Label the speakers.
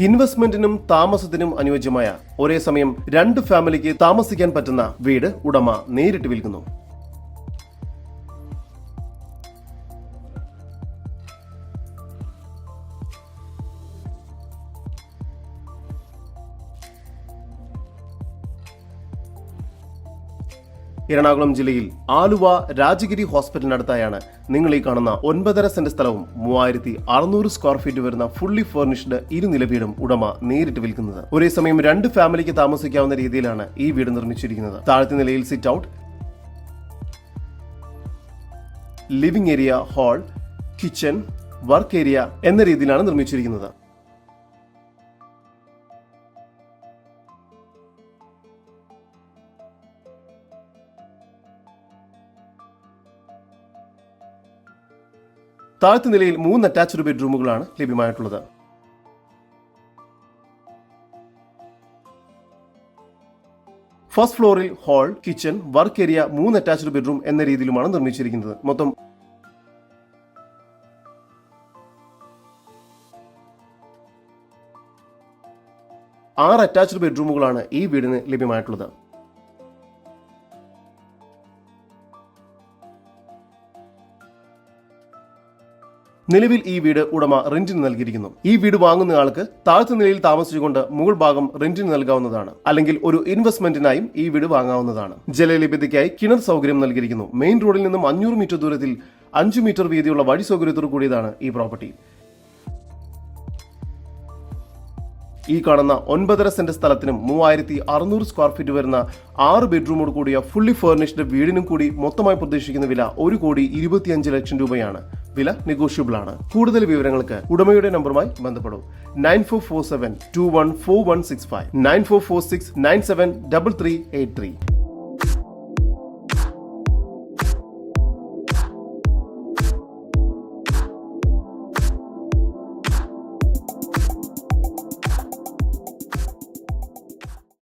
Speaker 1: ഇൻവെസ്റ്റ്മെന്റിനും താമസത്തിനും അനുയോജ്യമായ ഒരേ സമയം 2 ഫാമിലിക്ക് താമസിക്കാൻ പറ്റുന്ന വീട് ഉടമ നേരിട്ട് വിൽക്കുന്നു. എറണാകുളം ജില്ലയിൽ ആലുവ രാജഗിരി ഹോസ്പിറ്റലിനടുത്തായാണ് നിങ്ങൾ ഈ കാണുന്ന 9.5 സെന്റ് സ്ഥലവും 3600 സ്ക്വയർ ഫീറ്റ് വരുന്ന ഫുള്ളി ഫർണിഷ്ഡ് ഇരുനില വീടും ഉടമ നേരിട്ട് വിൽക്കുന്നത്. ഒരേ സമയം 2 ഫാമിലിക്ക് താമസിക്കാവുന്ന രീതിയിലാണ് ഈ വീട് നിർമ്മിച്ചിരിക്കുന്നത്. താഴത്തെ നിലയിൽ sit out, living area, hall, kitchen, work area എന്ന രീതിയിലാണ് നിർമ്മിച്ചിരിക്കുന്നത്. താഴത്തെ നിലയിൽ 3 അറ്റാച്ച്ഡ് ബെഡ്റൂമുകളാണ് ലഭ്യമായിട്ടുള്ളത്. ഫസ്റ്റ് ഫ്ലോറിൽ hall, kitchen, work area, 3 attached bedroom എന്ന രീതിയിലുമാണ് നിർമ്മിച്ചിരിക്കുന്നത്. മൊത്തം 6 അറ്റാച്ച്ഡ് ബെഡ്റൂമുകളാണ് ഈ വീടിന് ലഭ്യമായിട്ടുള്ളത്. നിലവിൽ ഈ വീട് ഉടമ റെന്റിന് നൽകിയിരിക്കുന്നു. ഈ വീട് വാങ്ങുന്ന ആൾക്ക് താഴത്തെ നിലയിൽ താമസിച്ചുകൊണ്ട് മുകൾ ഭാഗം റെന്റിന് നൽകാവുന്നതാണ്. അല്ലെങ്കിൽ ഒരു ഇൻവെസ്റ്റ്മെന്റിനായും ഈ വീട് വാങ്ങാവുന്നതാണ്. ജലലഭ്യതയ്ക്കായി കിണർ സൗകര്യം നൽകിയിരിക്കുന്നു. മെയിൻ റോഡിൽ നിന്നും 500 മീറ്റർ ദൂരത്തിൽ 5 മീറ്റർ വീതിയുള്ള വഴി സൗകര്യത്തോടു കൂടിയതാണ് ഈ പ്രോപ്പർട്ടി. ഈ കാണുന്ന 9.5 സെന്റ് സ്ഥലത്തിനും 3600 സ്ക്വയർ ഫീറ്റ് വരുന്ന 6 ബെഡ്റൂമോട് കൂടിയ ഫുള്ളി ഫർണിഷ്ഡ് വീടിനും കൂടി മൊത്തമായി പ്രതീക്ഷിക്കുന്ന വില 1,25,00,000 രൂപയാണ്. വില നെഗോഷ്യബിൾ ആണ്. കൂടുതൽ വിവരങ്ങൾക്ക് ഉടമയുടെ നമ്പറുമായി ബന്ധപ്പെടും. 9447214165 9446973383.